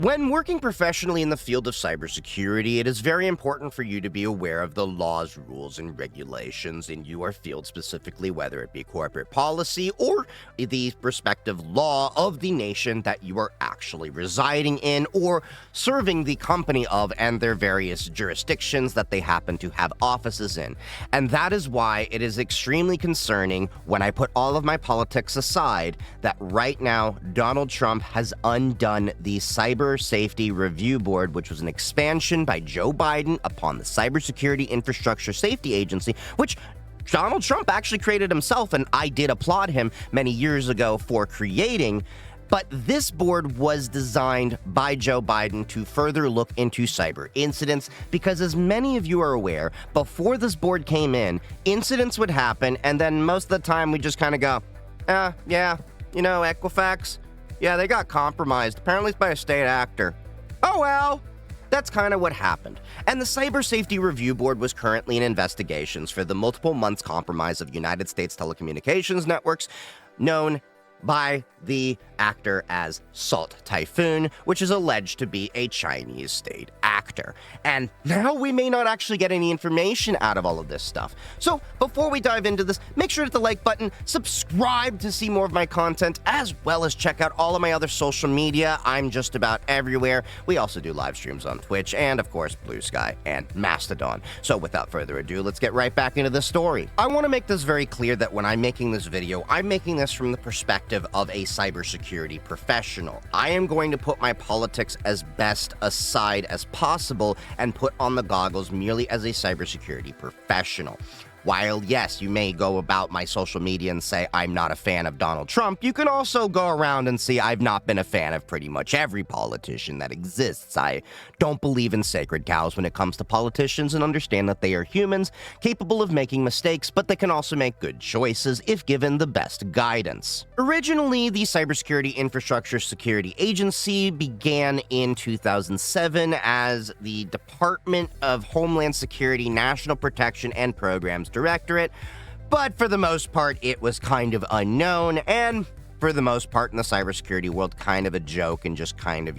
When working professionally in the field of cybersecurity, it is very important for you to be aware of the laws, rules, and regulations in your field specifically, whether it be corporate policy or the respective law of the nation that you are actually residing in or serving the company of and their various jurisdictions that they happen to have offices in. And that is why it is extremely concerning when I put all of my politics aside that right now Donald Trump has undone the Cybersecurity Review Board, which was an expansion by Joe Biden upon the Cybersecurity Infrastructure Safety Agency, which Donald Trump actually created himself, and I did applaud him many years ago for creating. But this board was designed by Joe Biden to further look into cyber incidents because, as many of you are aware, before this board came in, incidents would happen, and then most of the time we just kind of go, yeah, Equifax, yeah, they got compromised. Apparently it's by a state actor. Oh, well, that's kind of what happened. And the Cyber Safety Review Board was currently in investigations for the multiple months compromise of United States telecommunications networks, known by the actor as Salt Typhoon, which is alleged to be a Chinese state actor. And now we may not actually get any information out of all of this stuff. So before we dive into this, make sure to hit the like button, subscribe to see more of my content, as well as check out all of my other social media. I'm just about everywhere. We also do live streams on Twitch and, of course, Blue Sky and Mastodon. So without further ado, let's get right back into the story. I want to make this very clear that when I'm making this video, I'm making this from the perspective of a cybersecurity professional. I am going to put my politics as best aside as possible and put on the goggles merely as a cybersecurity professional. While, yes, you may go about my social media and say I'm not a fan of Donald Trump, you can also go around and see I've not been a fan of pretty much every politician that exists. I don't believe in sacred cows when it comes to politicians and understand that they are humans, capable of making mistakes, but they can also make good choices if given the best guidance. Originally, the Cybersecurity Infrastructure Security Agency began in 2007 as the Department of Homeland Security National Protection and Programs Directorate, but for the most part it was kind of unknown, and for the most part in the cybersecurity world kind of a joke and just kind of,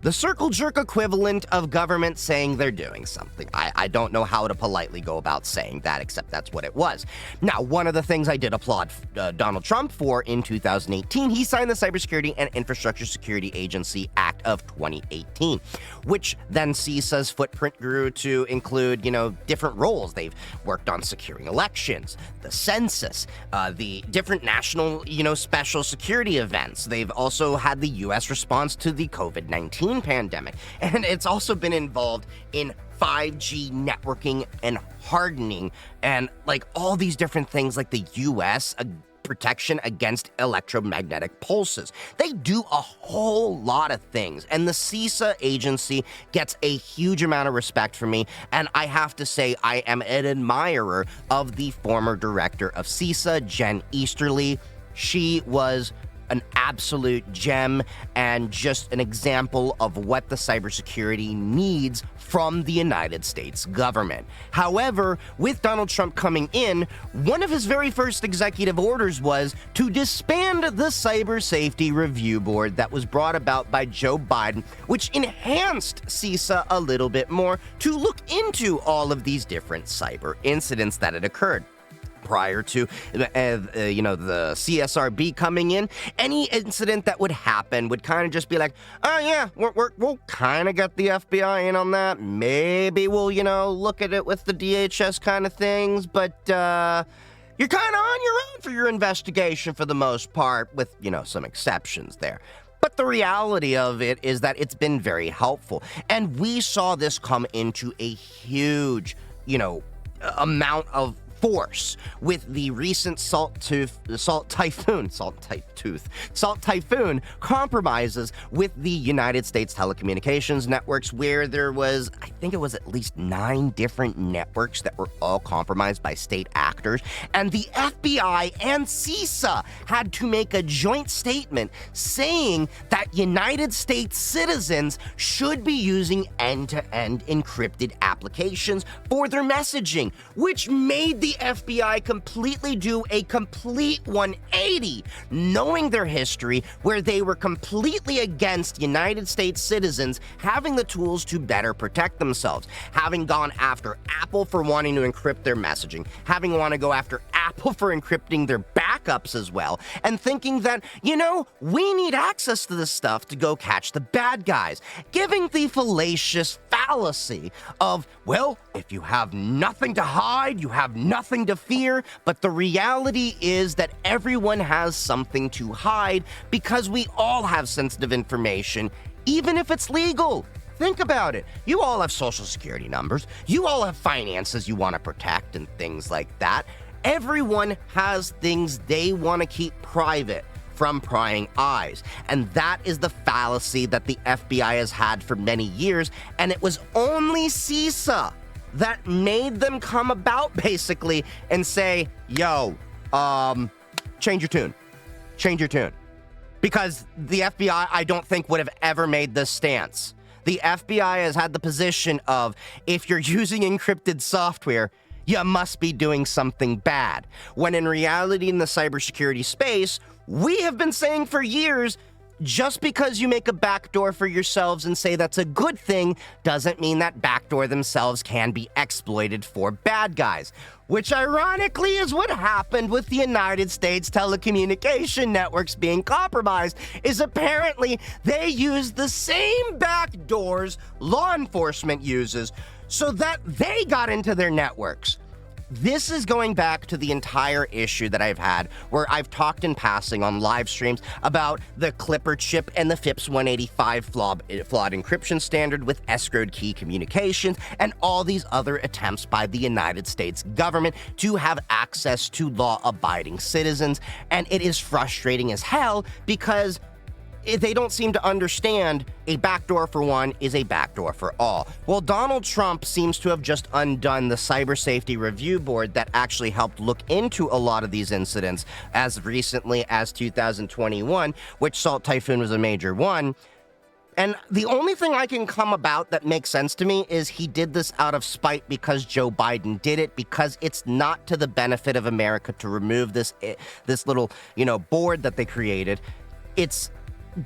the circle jerk equivalent of government saying they're doing something. I don't know how to politely go about saying that, except that's what it was. Now, one of the things I did applaud Donald Trump for in 2018, he signed the Cybersecurity and Infrastructure Security Agency Act of 2018, which then CISA's footprint grew to include, different roles. They've worked on securing elections, the census, the different national, special security events. They've also had the U.S. response to the COVID-19 pandemic, and it's also been involved in 5G networking and hardening and all these different things like the U.S. protection against electromagnetic pulses. They do a whole lot of things, and the CISA agency gets a huge amount of respect from me, and I have to say I am an admirer of the former director of CISA, Jen Easterly. She was an absolute gem and just an example of what the cybersecurity needs from the United States government. However, with Donald Trump coming in, one of his very first executive orders was to disband the Cyber Safety Review Board that was brought about by Joe Biden, which enhanced CISA a little bit more to look into all of these different cyber incidents that had occurred. Prior to, the CSRB coming in, any incident that would happen would kind of just be like, oh yeah, we'll kind of get the FBI in on that. Maybe we'll, look at it with the DHS kind of things, but you're kind of on your own for your investigation for the most part, with, some exceptions there. But the reality of it is that it's been very helpful. And we saw this come into a huge, amount of force with the recent Salt Typhoon compromises with the United States telecommunications networks, where there was, I think it was at least 9 different networks that were all compromised by state actors, and the FBI and CISA had to make a joint statement saying that United States citizens should be using end-to-end encrypted applications for their messaging, which made the the FBI completely do a complete 180, knowing their history, where they were completely against United States citizens having the tools to better protect themselves, having gone after Apple for wanting to encrypt their messaging, having want to go after Apple for encrypting their backups as well, and thinking that, we need access to this stuff to go catch the bad guys, giving the fallacious fallacy of, well, if you have nothing to hide, you have nothing to fear. But the reality is that everyone has something to hide, because we all have sensitive information, even if it's legal. Think about it. You all have social security numbers. You all have finances you want to protect and things like that. Everyone has things they want to keep private from prying eyes. And that is the fallacy that the FBI has had for many years. And it was only CISA that made them come about, basically, and say, yo, change your tune. Change your tune. Because the FBI, I don't think, would have ever made this stance. The FBI has had the position of, if you're using encrypted software, you must be doing something bad. When in reality, in the cybersecurity space, we have been saying for years, just because you make a backdoor for yourselves and say that's a good thing, doesn't mean that backdoor themselves can be exploited for bad guys. Which ironically is what happened with the United States telecommunication networks being compromised, is apparently they use the same backdoors law enforcement uses so that they got into their networks. This is going back to the entire issue that I've had, where I've talked in passing on live streams about the Clipper chip and the FIPS 185 flawed encryption standard with escrowed key communications, and all these other attempts by the United States government to have access to law-abiding citizens. And it is frustrating as hell, because they don't seem to understand a backdoor for one is a backdoor for all. Well, Donald Trump seems to have just undone the Cyber Safety Review Board that actually helped look into a lot of these incidents as recently as 2021, which Salt Typhoon was a major one. And the only thing I can come about that makes sense to me is he did this out of spite because Joe Biden did it, because it's not to the benefit of America to remove this little, board that they created. It's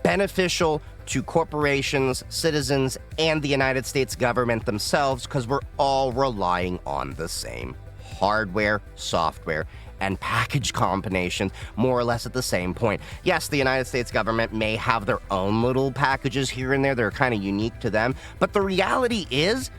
beneficial to corporations, citizens, and the United States government themselves, because we're all relying on the same hardware, software, and package combinations, more or less at the same point. Yes, the United States government may have their own little packages here and there that are kind of unique to them, but the reality is,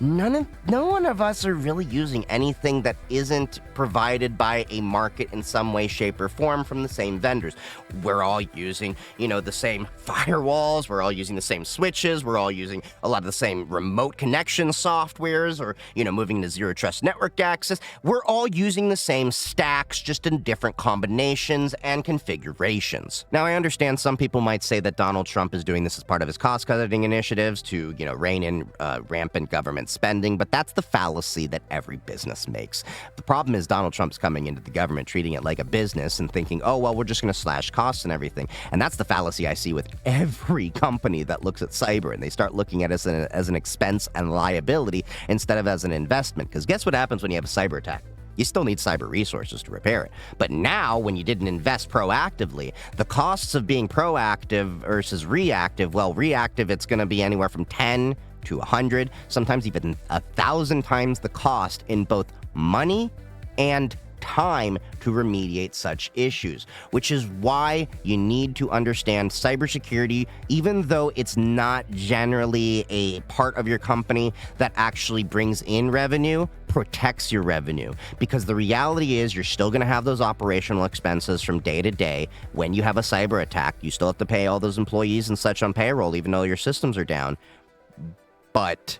no one of us are really using anything that isn't provided by a market in some way, shape, or form from the same vendors. We're all using, the same firewalls. We're all using the same switches. We're all using a lot of the same remote connection softwares, or, moving to zero trust network access. We're all using the same stacks, just in different combinations and configurations. Now, I understand some people might say that Donald Trump is doing this as part of his cost-cutting initiatives to, rein in rampant government spending, but that's the fallacy that every business makes. The problem is Donald Trump's coming into the government, treating it like a business and thinking, oh, well, we're just going to slash costs and everything. And that's the fallacy I see with every company that looks at cyber, and they start looking at it as an expense and liability instead of as an investment. Because guess what happens when you have a cyber attack? You still need cyber resources to repair it. But now, when you didn't invest proactively, the costs of being proactive versus reactive, well, reactive, it's going to be anywhere from 10 to 100, sometimes even 1,000 times the cost in both money and time to remediate such issues, which is why you need to understand cybersecurity, even though it's not generally a part of your company that actually brings in revenue, protects your revenue. Because the reality is you're still going to have those operational expenses from day to day. When you have a cyber attack, you still have to pay all those employees and such on payroll, even though your systems are down. But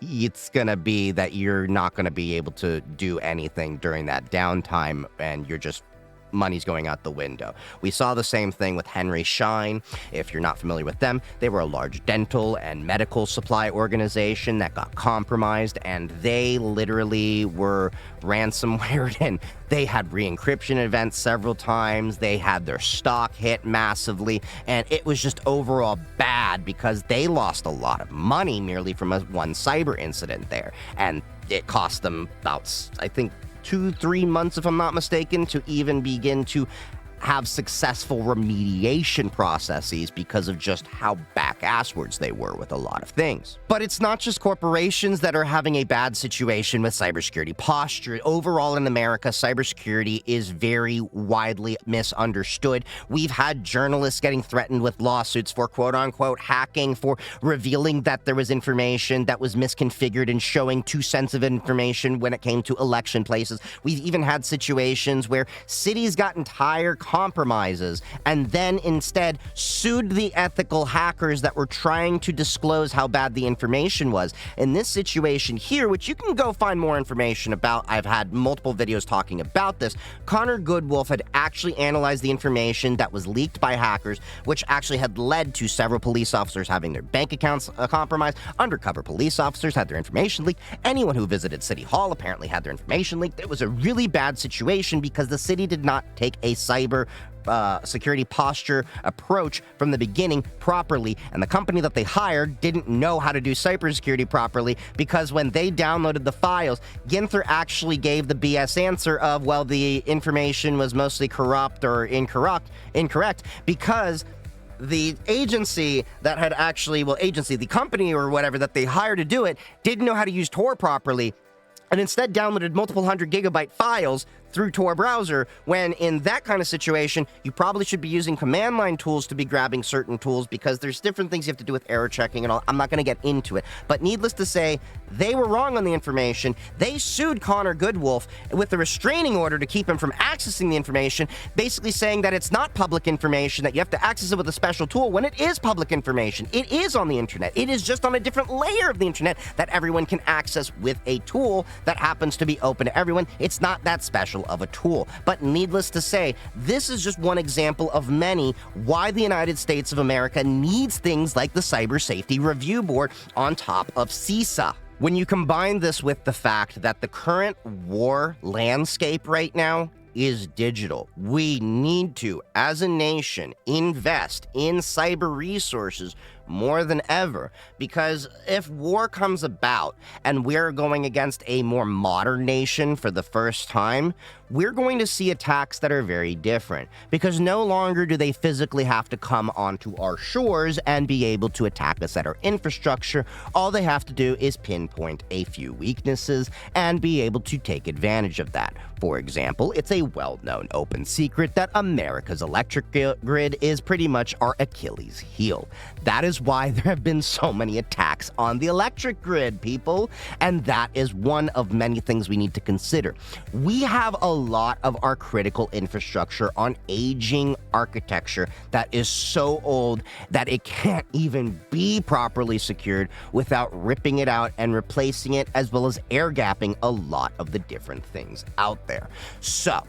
it's going to be that you're not going to be able to do anything during that downtime, and you're just money's going out the window. We saw the same thing with Henry Schein. If you're not familiar with them, they were a large dental and medical supply organization that got compromised, and they literally were ransomware, and they had re-encryption events several times. They had their stock hit massively, and it was just overall bad because they lost a lot of money merely from one cyber incident there, and it cost them about, I think, 2-3 months, if I'm not mistaken, to even begin to have successful remediation processes because of just how back-asswards they were with a lot of things. But it's not just corporations that are having a bad situation with cybersecurity posture. Overall in America, cybersecurity is very widely misunderstood. We've had journalists getting threatened with lawsuits for quote-unquote hacking, for revealing that there was information that was misconfigured and showing too sensitive information when it came to election places. We've even had situations where cities got entire compromises and then instead sued the ethical hackers that were trying to disclose how bad the information was. In this situation here, which you can go find more information about, I've had multiple videos talking about this, Connor Goodwolf had actually analyzed the information that was leaked by hackers, which actually had led to several police officers having their bank accounts compromised. Undercover police officers had their information leaked. Anyone who visited City Hall apparently had their information leaked. It was a really bad situation because the city did not take a cyber security posture approach from the beginning properly, and the company that they hired didn't know how to do cybersecurity properly, because when they downloaded the files, Ginther actually gave the BS answer of, well, the information was mostly corrupt or incorrect because the agency that had actually, the company or whatever that they hired to do it didn't know how to use Tor properly, and instead downloaded multiple 100-gigabyte files through Tor browser, when in that kind of situation, you probably should be using command line tools to be grabbing certain tools, because there's different things you have to do with error checking and all. I'm not going to get into it, but needless to say, they were wrong on the information. They sued Connor Goodwolf with a restraining order to keep him from accessing the information, basically saying that it's not public information, that you have to access it with a special tool, when it is public information. It is on the internet. It is just on a different layer of the internet that everyone can access with a tool that happens to be open to everyone. It's not that special of a tool. But needless to say, this is just one example of many why the United States of America needs things like the Cyber Safety Review Board on top of CISA. When you combine this with the fact that the current war landscape right now is digital, we need to, as a nation, invest in cyber resources more than ever, because if war comes about and we're going against a more modern nation for the first time, we're going to see attacks that are very different, because no longer do they physically have to come onto our shores and be able to attack us at our infrastructure. All they have to do is pinpoint a few weaknesses and be able to take advantage of that. For example, it's a well-known open secret that America's electric grid is pretty much our Achilles heel. That is why there have been so many attacks on the electric grid, people, and that is one of many things we need to consider. We have a lot of our critical infrastructure on aging architecture that is so old that it can't even be properly secured without ripping it out and replacing it, as well as air gapping a lot of the different things out there. So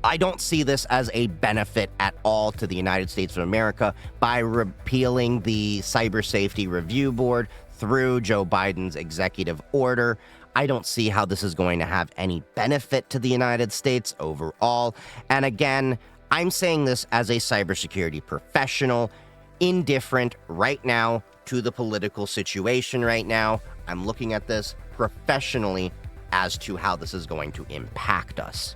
I don't see this as a benefit at all to the United States of America by repealing the Cyber Safety Review Board through Joe Biden's executive order. I don't see how this is going to have any benefit to the United States overall. And again, I'm saying this as a cybersecurity professional, indifferent right now to the political situation right now. I'm looking at this professionally as to how this is going to impact us.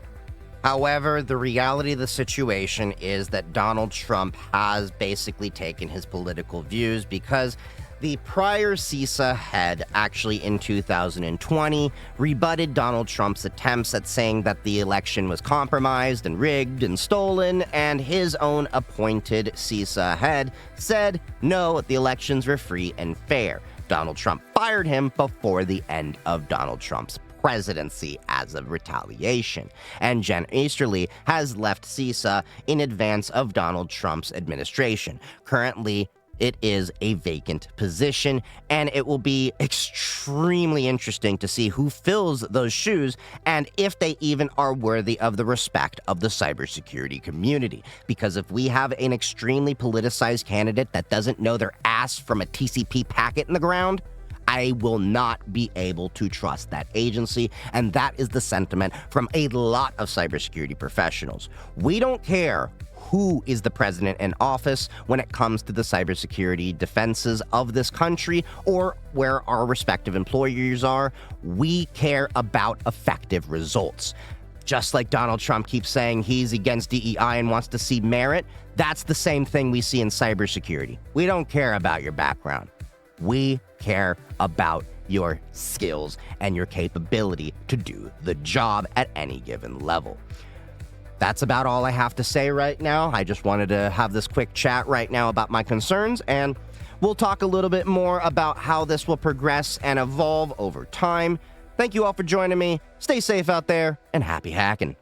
However, the reality of the situation is that Donald Trump has basically taken his political views, because the prior CISA head actually in 2020 rebutted Donald Trump's attempts at saying that the election was compromised and rigged and stolen, and his own appointed CISA head said, no, the elections were free and fair. Donald Trump fired him before the end of Donald Trump's presidency as of retaliation, and Jen Easterly has left CISA in advance of Donald Trump's administration. Currently, it is a vacant position, and it will be extremely interesting to see who fills those shoes and if they even are worthy of the respect of the cybersecurity community. Because if we have an extremely politicized candidate that doesn't know their ass from a TCP packet in the ground, I will not be able to trust that agency, and that is the sentiment from a lot of cybersecurity professionals. We don't care who is the president in office when it comes to the cybersecurity defenses of this country or where our respective employers are. We care about effective results. Just like Donald Trump keeps saying he's against DEI and wants to see merit, that's the same thing we see in cybersecurity. We don't care about your background. We care about your skills and your capability to do the job at any given level. That's about all I have to say right now. I just wanted to have this quick chat right now about my concerns, and we'll talk a little bit more about how this will progress and evolve over time. Thank you all for joining me. Stay safe out there, and happy hacking.